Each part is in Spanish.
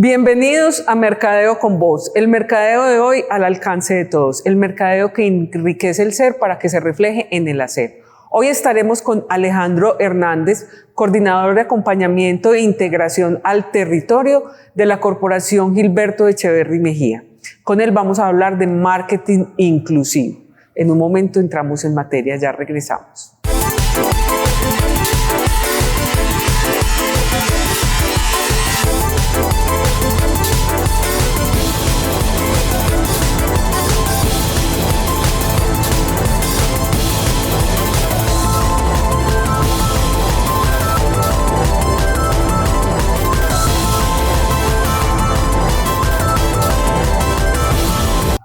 Bienvenidos a Mercadeo con Voz, el mercadeo de hoy al alcance de todos, el mercadeo que enriquece el ser para que se refleje en el hacer. Hoy estaremos con Alejandro Hernández, coordinador de acompañamiento e integración al territorio de la Corporación Gilberto Echeverry Mejía. Con él vamos a hablar de marketing inclusivo. En un momento entramos en materia, ya regresamos.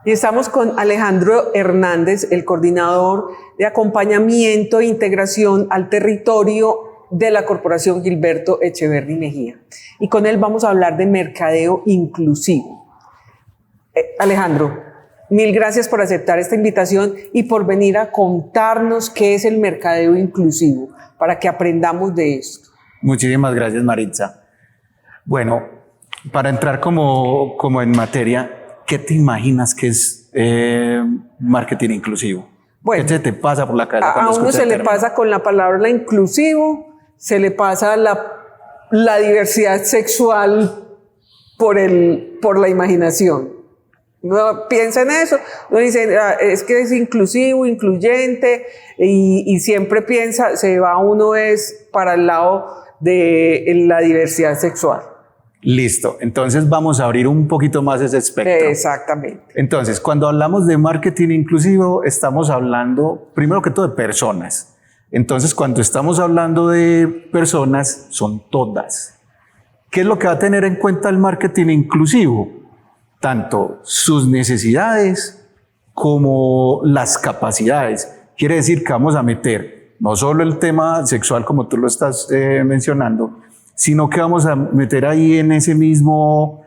Y estamos con Alejandro Hernández, el coordinador de acompañamiento e integración al territorio de la Corporación Gilberto Echeverry Mejía. Y con él vamos a hablar de mercadeo inclusivo. Alejandro, mil gracias por aceptar esta invitación y por venir a contarnos qué es el mercadeo inclusivo, para que aprendamos de esto. Muchísimas gracias, Maritza. Bueno, para entrar como en materia, ¿qué te imaginas que es marketing inclusivo? Bueno, ¿qué se te pasa por la cabeza? A uno se le pasa con la palabra inclusivo, se le pasa la diversidad sexual por la imaginación. Uno piensa en eso, uno dice, es que es inclusivo, incluyente, y siempre piensa, se va uno para el lado de la diversidad sexual. Listo, entonces vamos a abrir un poquito más ese espectro. Exactamente. Entonces, cuando hablamos de marketing inclusivo, estamos hablando, primero que todo, de personas. Entonces, cuando estamos hablando de personas, son todas. ¿Qué es lo que va a tener en cuenta el marketing inclusivo? Tanto sus necesidades como las capacidades. Quiere decir que vamos a meter no solo el tema sexual, como tú lo estás mencionando, sino que vamos a meter ahí en esa misma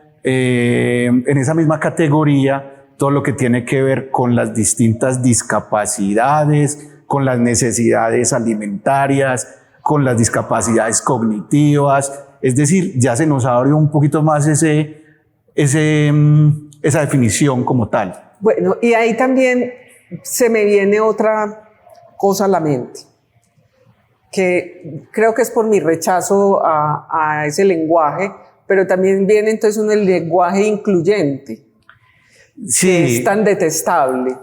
categoría todo lo que tiene que ver con las distintas discapacidades, con las necesidades alimentarias, con las discapacidades cognitivas. Es decir, ya se nos abre un poquito más esa definición como tal. Bueno, y ahí también se me viene otra cosa a la mente, que creo que es por mi rechazo a ese lenguaje, pero también viene entonces el lenguaje incluyente, sí, que es tan detestable.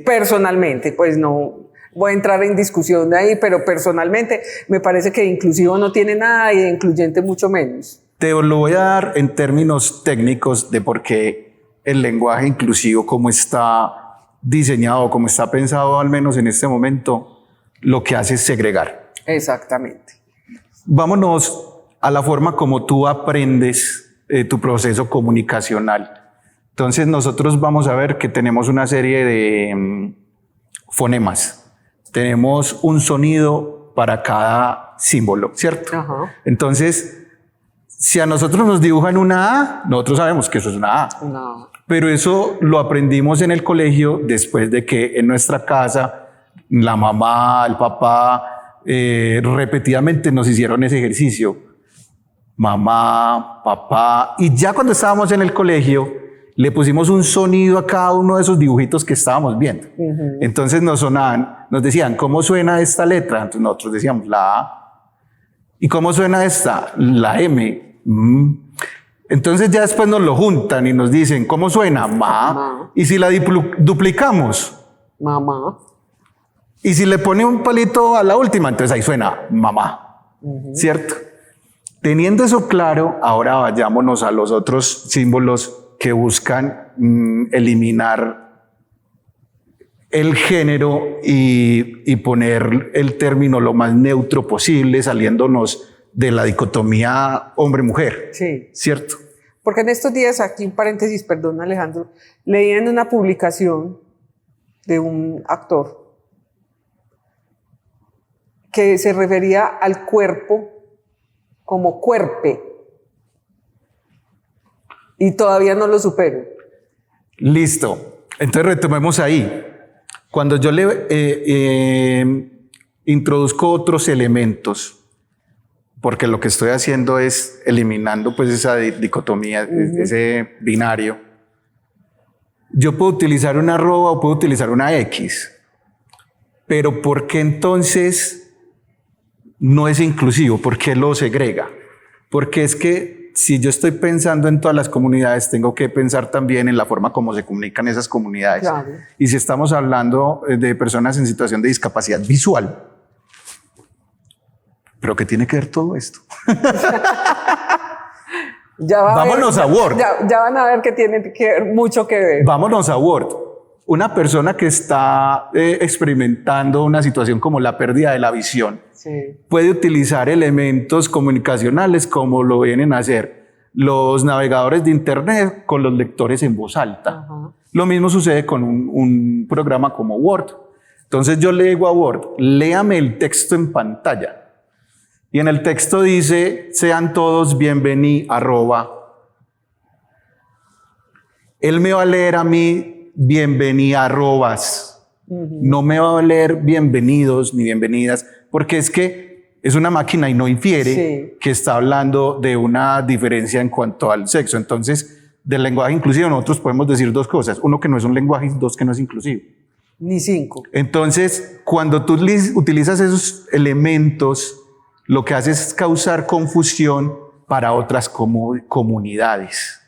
Personalmente, pues no voy a entrar en discusión de ahí, pero personalmente me parece que inclusivo no tiene nada y de incluyente mucho menos. Te lo voy a dar en términos técnicos de por qué el lenguaje inclusivo, como está diseñado, como está pensado al menos en este momento, lo que hace es segregar. Exactamente. Vámonos a la forma como tú aprendes tu proceso comunicacional. Entonces nosotros vamos a ver que tenemos una serie de fonemas. Tenemos un sonido para cada símbolo, ¿cierto? Ajá. Entonces, si a nosotros nos dibujan una A, nosotros sabemos que eso es una A. No. Pero eso lo aprendimos en el colegio después de que en nuestra casa la mamá, el papá, repetidamente nos hicieron ese ejercicio. Mamá, papá. Y ya cuando estábamos en el colegio, le pusimos un sonido a cada uno de esos dibujitos que estábamos viendo. Uh-huh. Entonces nos decían, ¿cómo suena esta letra? Entonces nosotros decíamos la A. ¿Y cómo suena esta? La M. Entonces ya después nos lo juntan y nos dicen, ¿cómo suena? Ma. Y si la duplicamos, mamá. Y si le pone un palito a la última, entonces ahí suena mamá, ¿cierto? Teniendo eso claro, ahora vayámonos a los otros símbolos que buscan eliminar el género y poner el término lo más neutro posible, saliéndonos de la dicotomía hombre-mujer, sí, ¿cierto? Porque en estos días, aquí un paréntesis, perdón Alejandro, leí en una publicación de un actor que se refería al cuerpo como cuerpe, y todavía no lo supero. Listo, entonces retomemos ahí. Cuando yo le introduzco otros elementos, porque lo que estoy haciendo es eliminando pues esa dicotomía, ese binario. Yo puedo utilizar una arroba o puedo utilizar una X, pero ¿por qué entonces no es inclusivo? ¿Por qué lo segrega? Porque es que si yo estoy pensando en todas las comunidades, tengo que pensar también en la forma como se comunican esas comunidades. Claro. Y si estamos hablando de personas en situación de discapacidad visual, ¿pero qué tiene que ver todo esto? Vámonos a Word. Ya van a ver que tiene mucho que ver. Vámonos a Word. Una persona que está experimentando una situación como la pérdida de la visión, sí, puede utilizar elementos comunicacionales como lo vienen a hacer los navegadores de Internet con los lectores en voz alta. Lo mismo sucede con un programa como Word. Entonces yo le digo a Word, léame el texto en pantalla. Y en el texto dice, sean todos bienvenidos, @. Él me va a leer a mí, bienvenido, arrobas. No me va a leer bienvenidos ni bienvenidas, porque es que es una máquina y no infiere, sí, que está hablando de una diferencia en cuanto al sexo. Entonces, del lenguaje inclusivo nosotros podemos decir dos cosas. Uno, que no es un lenguaje, y dos, que no es inclusivo. Ni cinco. Entonces, cuando tú utilizas esos elementos, lo que hace es causar confusión para otras comunidades.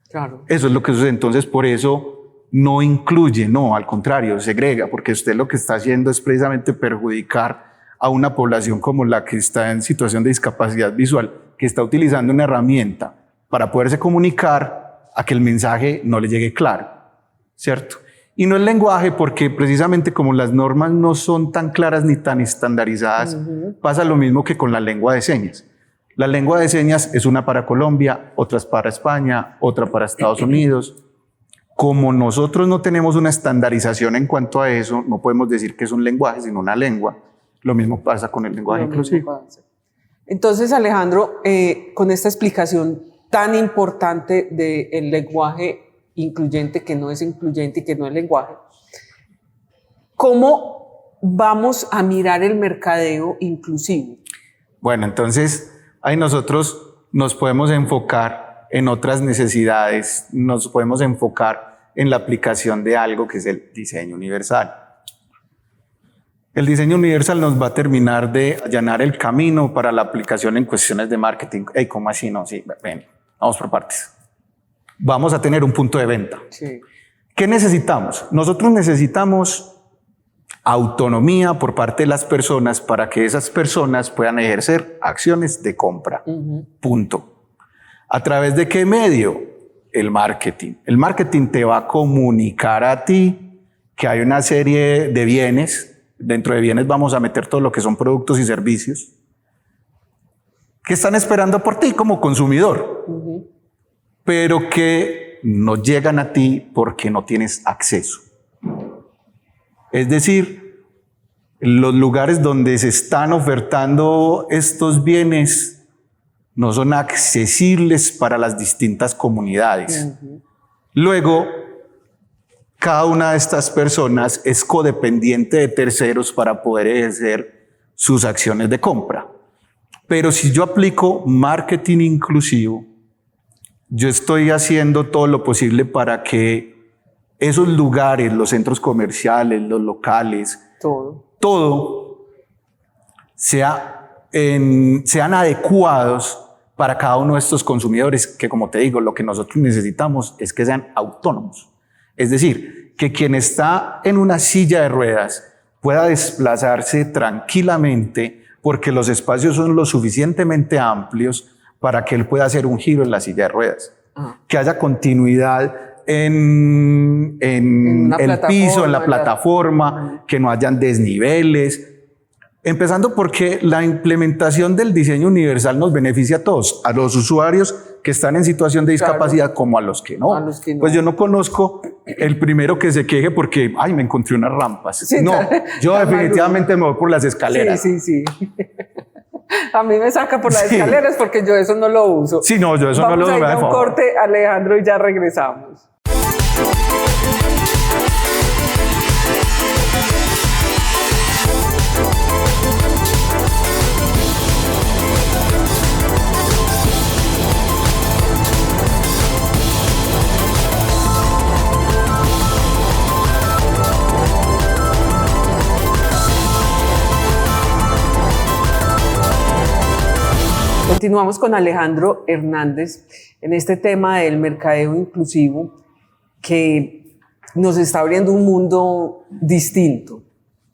Claro. Eso es lo que sucede. Entonces, por eso no incluye, no, al contrario, segrega, porque usted lo que está haciendo es precisamente perjudicar a una población como la que está en situación de discapacidad visual, que está utilizando una herramienta para poderse comunicar, a que el mensaje no le llegue claro, ¿cierto? Y no el lenguaje, porque precisamente como las normas no son tan claras ni tan estandarizadas, pasa lo mismo que con la lengua de señas. La lengua de señas es una para Colombia, otra es para España, otra para Estados Unidos. Como nosotros no tenemos una estandarización en cuanto a eso, no podemos decir que es un lenguaje, sino una lengua. Lo mismo pasa con el lenguaje inclusivo. Entonces, Alejandro, con esta explicación tan importante del lenguaje incluyente, que no es incluyente y que no es lenguaje, ¿cómo vamos a mirar el mercadeo inclusivo? Bueno, entonces ahí nosotros nos podemos enfocar en otras necesidades, nos podemos enfocar en la aplicación de algo que es el diseño universal. El diseño universal nos va a terminar de allanar el camino para la aplicación en cuestiones de marketing. ¿Cómo así? No, sí, ven, vamos por partes. Vamos a tener un punto de venta. Sí. ¿Qué necesitamos? Nosotros necesitamos autonomía por parte de las personas para que esas personas puedan ejercer acciones de compra. Punto. ¿A través de qué medio? El marketing. El marketing te va a comunicar a ti que hay una serie de bienes. Dentro de bienes vamos a meter todo lo que son productos y servicios que están esperando por ti como consumidor. Pero que no llegan a ti porque no tienes acceso. Es decir, los lugares donde se están ofertando estos bienes no son accesibles para las distintas comunidades. Luego, cada una de estas personas es codependiente de terceros para poder ejercer sus acciones de compra. Pero si yo aplico marketing inclusivo, yo estoy haciendo todo lo posible para que esos lugares, los centros comerciales, los locales, todo sean adecuados para cada uno de estos consumidores, que como te digo, lo que nosotros necesitamos es que sean autónomos. Es decir, que quien está en una silla de ruedas pueda desplazarse tranquilamente porque los espacios son lo suficientemente amplios para que él pueda hacer un giro en la silla de ruedas. Que haya continuidad en el piso, en la plataforma, que no hayan desniveles. Empezando porque la implementación del diseño universal nos beneficia a todos, a los usuarios que están en situación de discapacidad, como a los que no. Pues yo no conozco el primero que se queje porque, ay, me encontré unas rampas. Sí, no, yo definitivamente me voy por las escaleras. Sí. A mí me saca por las escaleras porque yo eso no lo uso. Sí, no, yo eso no lo uso. Vamos a ir a un corte, Alejandro, y ya regresamos. Continuamos con Alejandro Hernández en este tema del mercadeo inclusivo que nos está abriendo un mundo distinto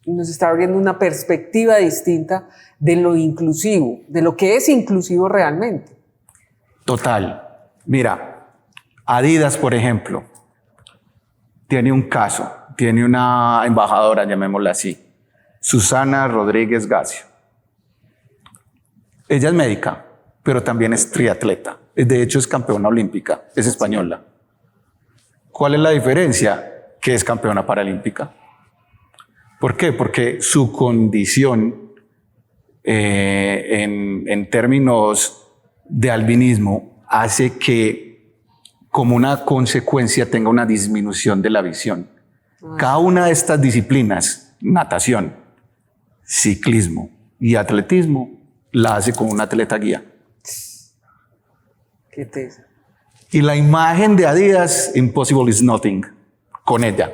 y nos está abriendo una perspectiva distinta de lo inclusivo, de lo que es inclusivo realmente. Total. Mira, Adidas, por ejemplo, tiene un caso, tiene una embajadora, llamémosla así, Susana Rodríguez Gacio. Ella es médica, pero también es triatleta. De hecho, es campeona olímpica, es española. ¿Cuál es la diferencia? Que es campeona paralímpica. ¿Por qué? Porque su condición en términos de albinismo hace que como una consecuencia tenga una disminución de la visión. Cada una de estas disciplinas, natación, ciclismo y atletismo, la hace con un atleta guía. ¿Qué te dice? Y la imagen de Adidas, impossible is nothing, con ella.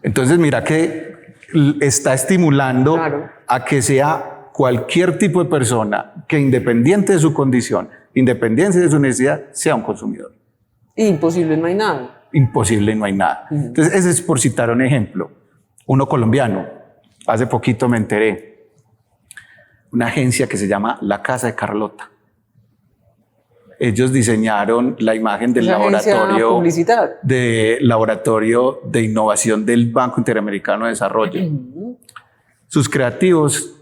Entonces mira que está estimulando a que sea cualquier tipo de persona que independiente de su condición, independiente de su necesidad, sea un consumidor. Imposible, no hay nada. Imposible, no hay nada. Entonces ese es por citar un ejemplo. Uno colombiano, hace poquito me enteré, una agencia que se llama La Casa de Carlota. Ellos diseñaron la imagen del laboratorio de innovación del Banco Interamericano de Desarrollo. Sus creativos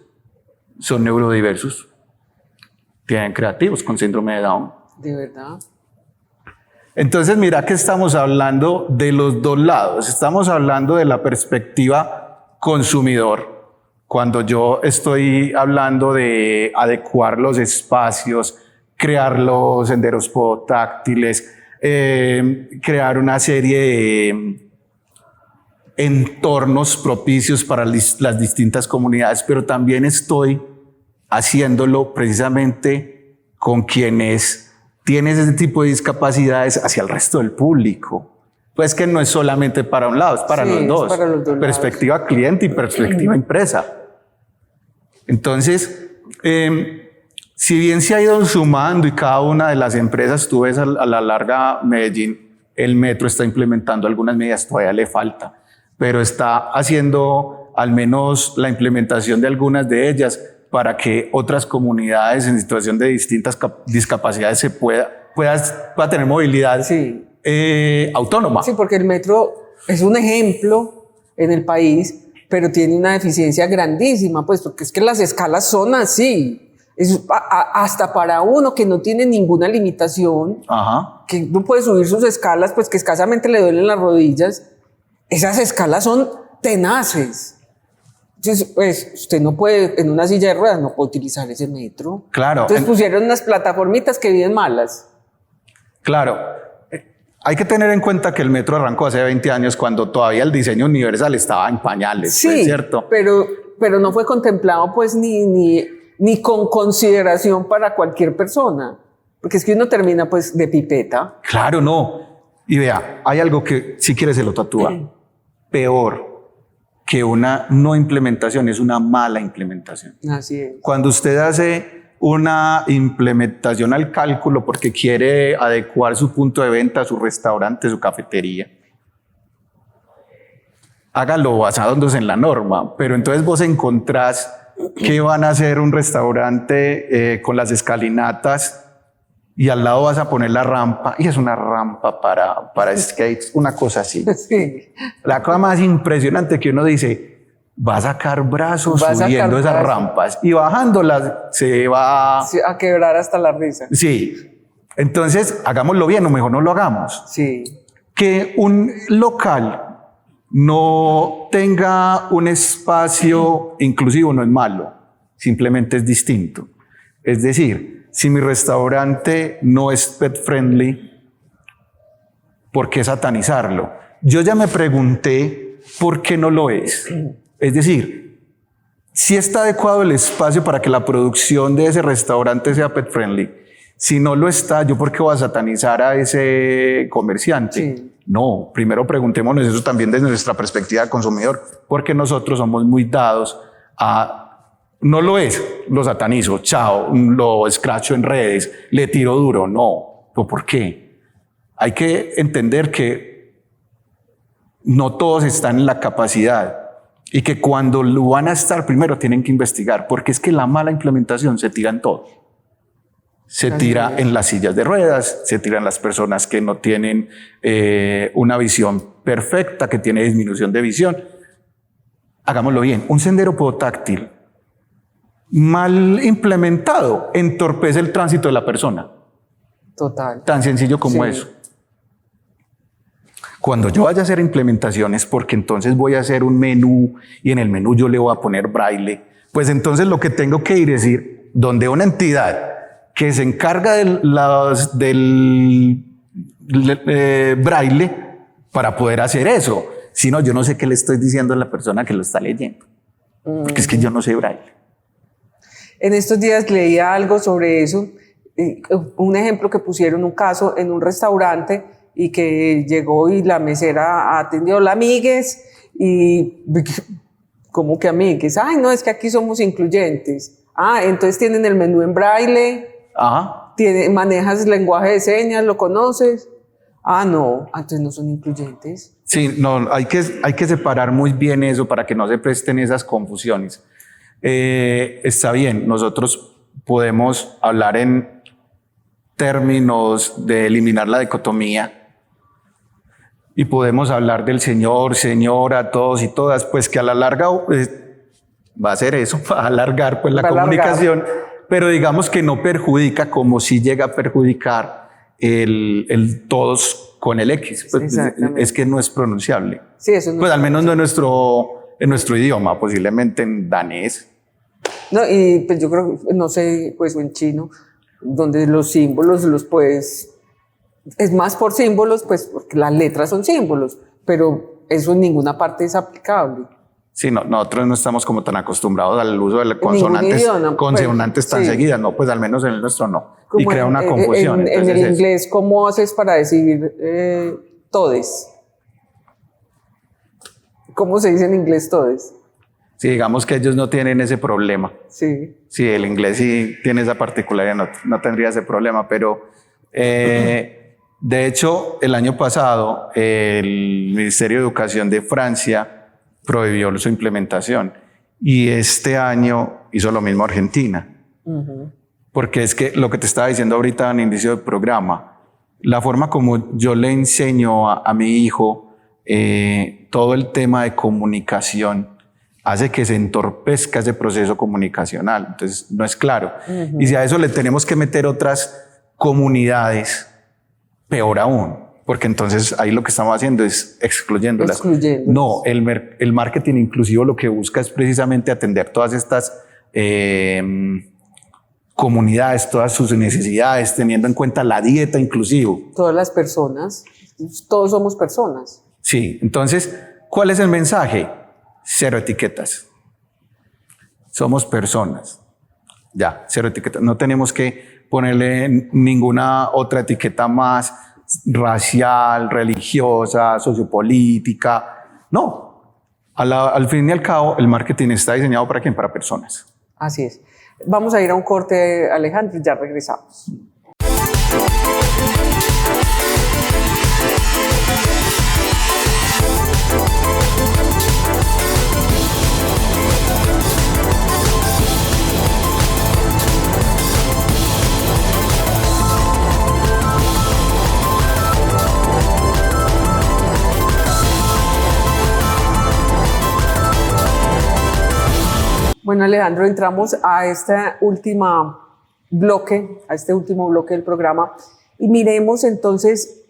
son neurodiversos. Tienen creativos con síndrome de Down. ¿De verdad? Entonces mira que estamos hablando de los dos lados. Estamos hablando de la perspectiva consumidor. Cuando yo estoy hablando de adecuar los espacios, crear los senderos podotáctiles, crear una serie de entornos propicios para las distintas comunidades, pero también estoy haciéndolo precisamente con quienes tienen ese tipo de discapacidades hacia el resto del público. Pues que no es solamente para un lado, es para los dos. Para los dos perspectiva lados. Cliente y perspectiva empresa. Entonces, si bien se ha ido sumando y cada una de las empresas, tú ves a la larga Medellín, el metro está implementando algunas medidas, todavía le falta, pero está haciendo al menos la implementación de algunas de ellas para que otras comunidades en situación de distintas discapacidades se pueda tener movilidad autónoma. Sí, porque el metro es un ejemplo en el país, pero tiene una deficiencia grandísima, pues porque es que las escalas son así. Hasta para uno que no tiene ninguna limitación, que no puede subir sus escalas, pues que escasamente le duelen las rodillas, esas escalas son tenaces. Entonces, pues usted no puede, en una silla de ruedas, no puede utilizar ese metro. Claro. Entonces pusieron unas plataformitas que viven malas. Claro. Hay que tener en cuenta que el metro arrancó hace 20 años cuando todavía el diseño universal estaba en pañales, sí, pues, ¿cierto? Pero no fue contemplado pues ni con consideración para cualquier persona, porque es que uno termina pues de pipeta. Claro, no. Y vea, hay algo que si quiere se lo tatúa. Peor que una no implementación es una mala implementación. Así es. Cuando usted hace una implementación al cálculo porque quiere adecuar su punto de venta, su restaurante, su cafetería, hágalo basándose en la norma, pero entonces vos encontrás que van a hacer un restaurante con las escalinatas y al lado vas a poner la rampa y es una rampa para skates, una cosa así. Sí. La cosa más impresionante que uno dice, va a sacar brazos subiendo esas rampas y bajándolas se va a quebrar hasta la risa. Sí. Entonces, hagámoslo bien o mejor no lo hagamos. Sí. Que un local no tenga un espacio inclusivo no es malo, simplemente es distinto. Es decir, si mi restaurante no es pet friendly, ¿por qué satanizarlo? Yo ya me pregunté por qué no lo es. Es decir, si está adecuado el espacio para que la producción de ese restaurante sea pet friendly. Si no lo está, ¿yo por qué voy a satanizar a ese comerciante? Sí. No, primero preguntémonos eso también desde nuestra perspectiva de consumidor, porque nosotros somos muy dados a No lo es, lo satanizo, chao, lo escracho en redes, le tiro duro, no. ¿Por qué? Hay que entender que no todos están en la capacidad y que cuando lo van a estar, primero tienen que investigar, porque es que la mala implementación se tira en todo. Se tira en las sillas de ruedas, se tiran las personas que no tienen una visión perfecta, que tiene disminución de visión. Hagámoslo bien, un sendero podotáctil mal implementado entorpece el tránsito de la persona. Total. Tan sencillo como eso. Cuando yo vaya a hacer implementaciones, porque entonces voy a hacer un menú y en el menú yo le voy a poner braille, pues entonces lo que tengo que ir es ir donde una entidad que se encarga del braille para poder hacer eso. Si no, yo no sé qué le estoy diciendo a la persona que lo está leyendo, porque es que yo no sé braille. En estos días leía algo sobre eso, un ejemplo que pusieron, un caso en un restaurante y que llegó y la mesera atendió, la amigues, y ¿cómo que amigues? Ay, no, es que aquí somos incluyentes. Ah, entonces tienen el menú en braille. Ajá. ¿Manejas lenguaje de señas? ¿Lo conoces? Ah, no, entonces no son incluyentes. Sí, no, hay que separar muy bien eso para que no se presten esas confusiones. Está bien, nosotros podemos hablar en términos de eliminar la dicotomía y podemos hablar del señor, señora, todos y todas, pues que a la larga va a ser eso, va a alargar pues la comunicación, pero digamos que no perjudica como si llega a perjudicar el todos con el X, pues es que no es pronunciable. Sí, eso no, pues al menos no en nuestro idioma, posiblemente en danés. No, y pues yo creo, no sé, pues en chino, donde los símbolos los puedes, es más por símbolos, pues porque las letras son símbolos, pero eso en ninguna parte es aplicable. Sí, no, nosotros no estamos como tan acostumbrados al uso de consonantes tan seguidas, no, pues al menos en el nuestro no. Como y crea una confusión. En el inglés, ¿cómo haces para decir todes? ¿Cómo se dice en inglés todes? Sí, digamos que ellos no tienen ese problema. Sí. Sí, el inglés sí tiene esa particularidad, no tendría ese problema, pero de hecho, el año pasado el Ministerio de Educación de Francia prohibió su implementación y este año hizo lo mismo Argentina. Porque es que lo que te estaba diciendo ahorita en inicio del programa, la forma como yo le enseño a mi hijo todo el tema de comunicación hace que se entorpezca ese proceso comunicacional, entonces no es claro. Y si a eso le tenemos que meter otras comunidades, peor aún, porque entonces ahí lo que estamos haciendo es excluyéndolas. No, el marketing inclusivo lo que busca es precisamente atender todas estas comunidades, todas sus necesidades, teniendo en cuenta la dieta inclusivo. Todas las personas, todos somos personas. Sí, entonces, ¿cuál es el mensaje? 0 etiquetas. Somos personas. Ya, 0 etiquetas. No tenemos que ponerle ninguna otra etiqueta más racial, religiosa, sociopolítica. No. Al fin y al cabo, el marketing está diseñado ¿para quién? Para personas. Así es. Vamos a ir a un corte, Alejandro, y ya regresamos. Bueno, Alejandro, entramos a este último bloque del programa y miremos entonces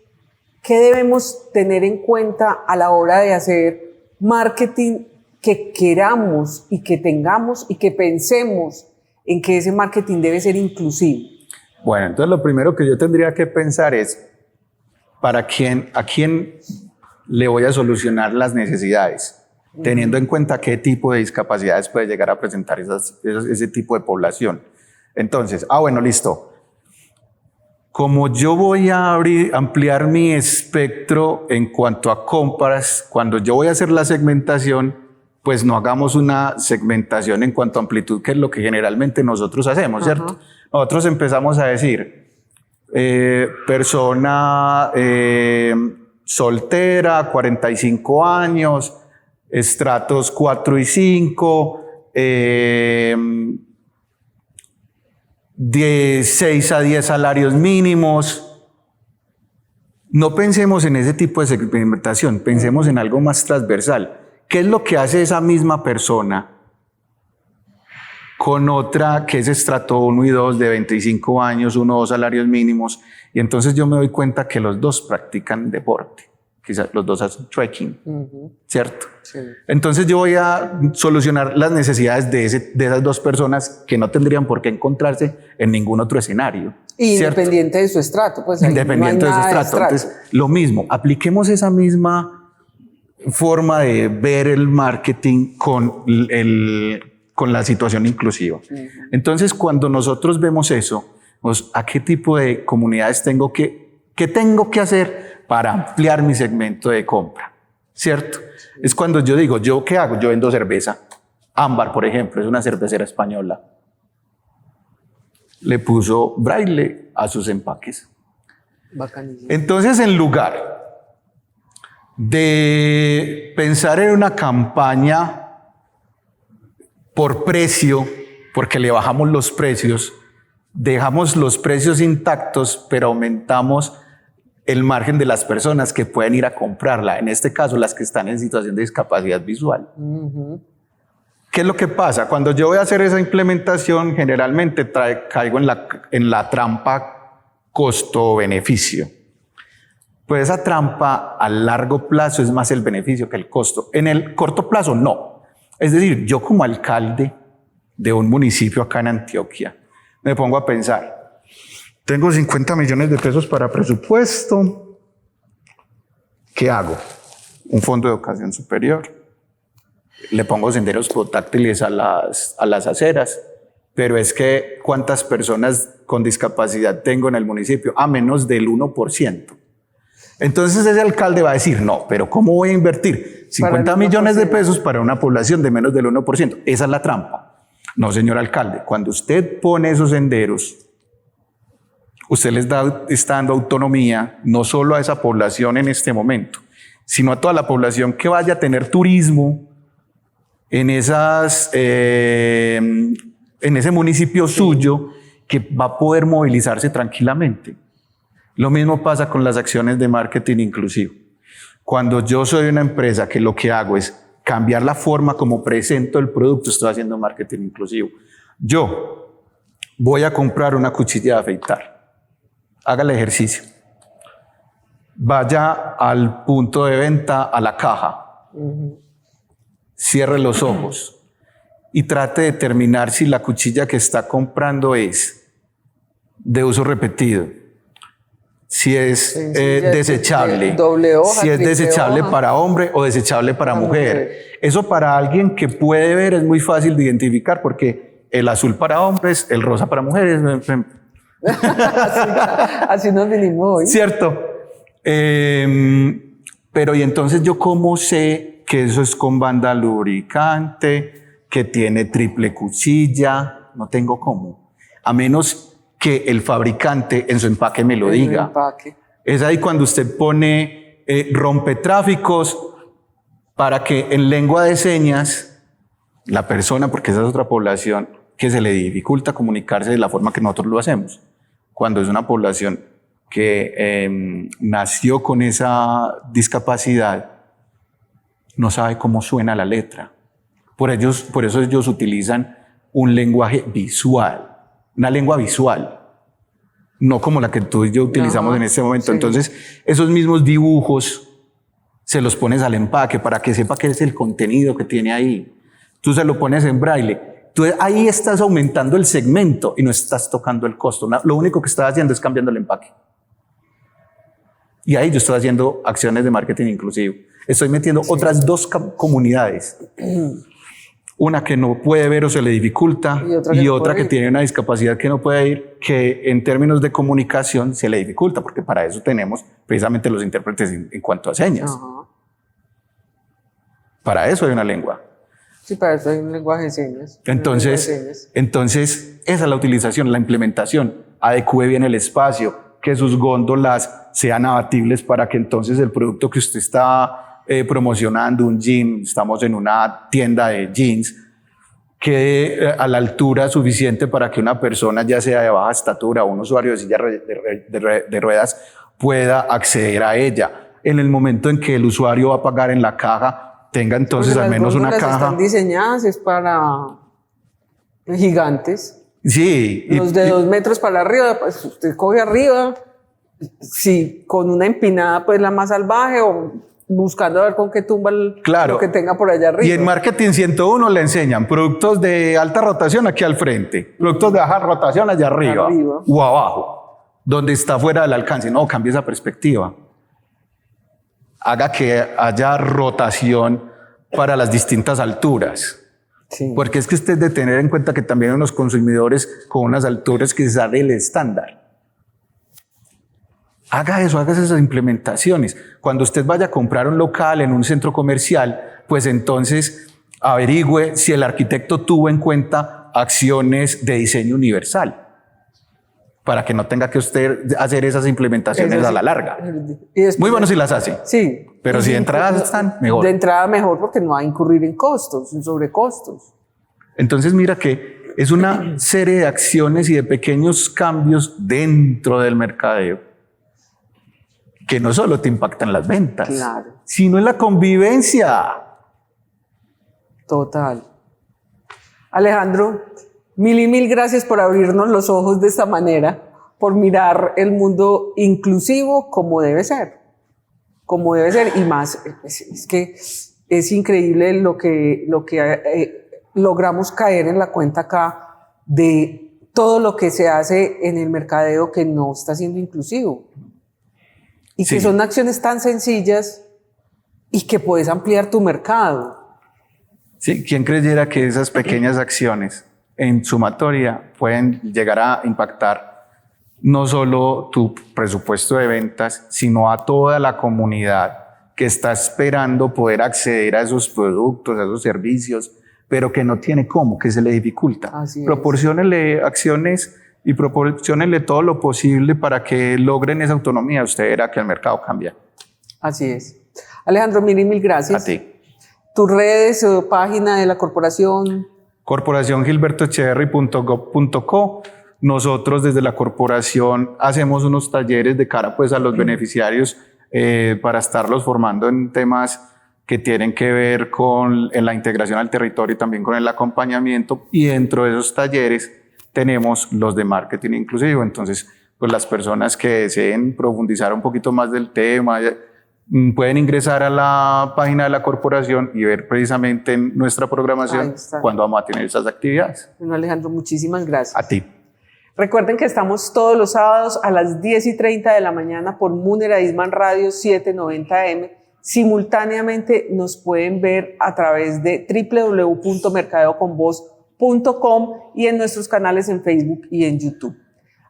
qué debemos tener en cuenta a la hora de hacer marketing que queramos y que tengamos y que pensemos en que ese marketing debe ser inclusivo. Bueno, entonces lo primero que yo tendría que pensar es a quién le voy a solucionar las necesidades, teniendo en cuenta qué tipo de discapacidades puede llegar a presentar ese tipo de población. Entonces, bueno, listo. Como yo voy a ampliar mi espectro en cuanto a compras, cuando yo voy a hacer la segmentación, pues no hagamos una segmentación en cuanto a amplitud, que es lo que generalmente nosotros hacemos, ¿cierto? Nosotros empezamos a decir, persona soltera, 45 años, estratos 4 y 5, de 6 a 10 salarios mínimos. No pensemos en ese tipo de segmentación, pensemos en algo más transversal. ¿Qué es lo que hace esa misma persona con otra que es estrato 1 y 2 de 25 años, 1 o 2 salarios mínimos? Y entonces yo me doy cuenta que los dos practican deporte, quizás los dos hacen trekking, ¿cierto? Sí. Entonces yo voy a solucionar las necesidades de esas dos personas que no tendrían por qué encontrarse en ningún otro escenario. Independiente de su estrato, pues independiente de su estrato. Entonces, lo mismo, apliquemos esa misma forma de ver el marketing con la situación inclusiva. Entonces, cuando nosotros vemos eso, pues, ¿a qué tipo de comunidades qué tengo que hacer para ampliar mi segmento de compra? ¿Cierto? Es cuando yo digo, ¿yo qué hago? Yo vendo cerveza. Ámbar, por ejemplo, es una cervecera española. Le puso braille a sus empaques. Bacanísimo. Entonces, en lugar de pensar en una campaña por precio, porque le bajamos los precios, dejamos los precios intactos, pero aumentamos el margen de las personas que pueden ir a comprarla, en este caso las que están en situación de discapacidad visual. ¿Qué es lo que pasa? Cuando yo voy a hacer esa implementación, generalmente caigo en la trampa costo-beneficio. Pues esa trampa a largo plazo es más el beneficio que el costo. En el corto plazo, no. Es decir, yo como alcalde de un municipio acá en Antioquia, me pongo a pensar, tengo 50 millones de pesos para presupuesto, ¿qué hago? Un fondo de educación superior, le pongo senderos táctiles a las aceras, pero es que ¿cuántas personas con discapacidad tengo en el municipio? A menos del 1%. Entonces ese alcalde va a decir, no, pero ¿cómo voy a invertir 50 millones de pesos para una población de menos del 1%? Esa es la trampa. No, señor alcalde, cuando usted pone esos senderos, usted está dando autonomía no solo a esa población en este momento, sino a toda la población que vaya a tener turismo en ese municipio suyo, que va a poder movilizarse tranquilamente. Lo mismo pasa con las acciones de marketing inclusivo. Cuando yo soy una empresa que lo que hago es cambiar la forma como presento el producto, estoy haciendo marketing inclusivo. Yo voy a comprar una cuchilla de afeitar. Haga el ejercicio. Vaya al punto de venta, a la caja. Cierre los ojos y trate de determinar si la cuchilla que está comprando es de uso repetido, si es desechable, doble hoja, si es desechable para hombre o desechable para mujer. Eso para alguien que puede ver es muy fácil de identificar, porque el azul para hombres, el rosa para mujeres. Así nos vinimos hoy. Cierto. Pero y entonces yo cómo sé que eso es con banda lubricante, que tiene triple cuchilla, no tengo cómo, a menos que el fabricante en su empaque me lo diga. Es ahí cuando usted pone rompetráficos para que en lengua de señas la persona, porque esa es otra población que se le dificulta comunicarse de la forma que nosotros lo hacemos, cuando es una población que nació con esa discapacidad, no sabe cómo suena la letra. Por eso ellos utilizan un lenguaje visual, una lengua visual, no como la que tú y yo utilizamos en este momento. Sí. Entonces, esos mismos dibujos se los pones al empaque para que sepa qué es el contenido que tiene ahí. Tú se lo pones en braille. Tú ahí estás aumentando el segmento y no estás tocando el costo. Lo único que estás haciendo es cambiando el empaque. Y ahí yo estoy haciendo acciones de marketing inclusivo. Estoy metiendo otras dos comunidades. Una que no puede ver o se le dificulta y otra que tiene una discapacidad que no puede ir, que en términos de comunicación se le dificulta, porque para eso tenemos precisamente los intérpretes en cuanto a señas. Para eso hay una lengua. Sí, para eso hay un lenguaje de señas. Entonces, esa es la utilización, la implementación. Adecue bien el espacio, que sus góndolas sean abatibles para que entonces el producto que usted está promocionando, un jean, estamos en una tienda de jeans, quede a la altura suficiente para que una persona, ya sea de baja estatura o un usuario de silla de ruedas, pueda acceder a ella. En el momento en que el usuario va a pagar en la caja, tenga entonces al menos una caja. Están diseñadas es para gigantes. Sí. Los de 2 metros para arriba, pues usted coge arriba, sí, con una empinada pues la más salvaje o buscando a ver con qué tumba lo que tenga por allá arriba. Y en Marketing 101 le enseñan productos de alta rotación aquí al frente, productos de baja rotación allá arriba o abajo, donde está fuera del alcance. No, cambie esa perspectiva. Haga que haya rotación para las distintas alturas. Sí. Porque es que usted debe tener en cuenta que también hay unos consumidores con unas alturas que sale el estándar. Haga eso, haga esas implementaciones. Cuando usted vaya a comprar un local en un centro comercial, pues entonces averigüe si el arquitecto tuvo en cuenta acciones de diseño universal, para que no tenga que usted hacer esas implementaciones a la larga. Muy bueno si las hace. Sí. Pero si de entrada están, mejor. De entrada mejor porque no va a incurrir en costos, en sobrecostos. Entonces mira que es una serie de acciones y de pequeños cambios dentro del mercadeo que no solo te impactan las ventas, sino en la convivencia. Total. Alejandro, mil gracias por abrirnos los ojos de esta manera, por mirar el mundo inclusivo como debe ser y más. Es que es increíble lo que logramos caer en la cuenta acá de todo lo que se hace en el mercadeo que no está siendo inclusivo. Y que son acciones tan sencillas y que puedes ampliar tu mercado. Sí, ¿quién creyera que esas pequeñas acciones en sumatoria pueden llegar a impactar no solo tu presupuesto de ventas, sino a toda la comunidad que está esperando poder acceder a esos productos, a esos servicios, pero que no tiene cómo, que se le dificulta? Proporciónele acciones y proporciónenle todo lo posible para que logren esa autonomía. Usted verá que el mercado cambia. Así es. Alejandro, mil gracias. A ti. Tus redes o página de la corporación. corporaciongilbertoecheverry.gov.co. Nosotros desde la corporación hacemos unos talleres de cara pues a los beneficiarios para estarlos formando en temas que tienen que ver con la integración al territorio y también con el acompañamiento, y dentro de esos talleres tenemos los de marketing inclusivo. Entonces, pues las personas que deseen profundizar un poquito más del tema pueden ingresar a la página de la corporación y ver precisamente en nuestra programación cuándo vamos a tener esas actividades. Bueno, Alejandro, muchísimas gracias. A ti. Recuerden que estamos todos los sábados a las 10:30 de la mañana por Munera Eastman Radio 790M. Simultáneamente nos pueden ver a través de www.mercadeoconvoz.com y en nuestros canales en Facebook y en YouTube.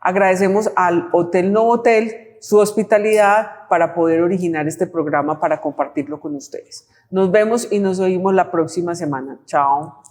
Agradecemos al Hotel Novotel su hospitalidad para poder originar este programa para compartirlo con ustedes. Nos vemos y nos oímos la próxima semana. Chao.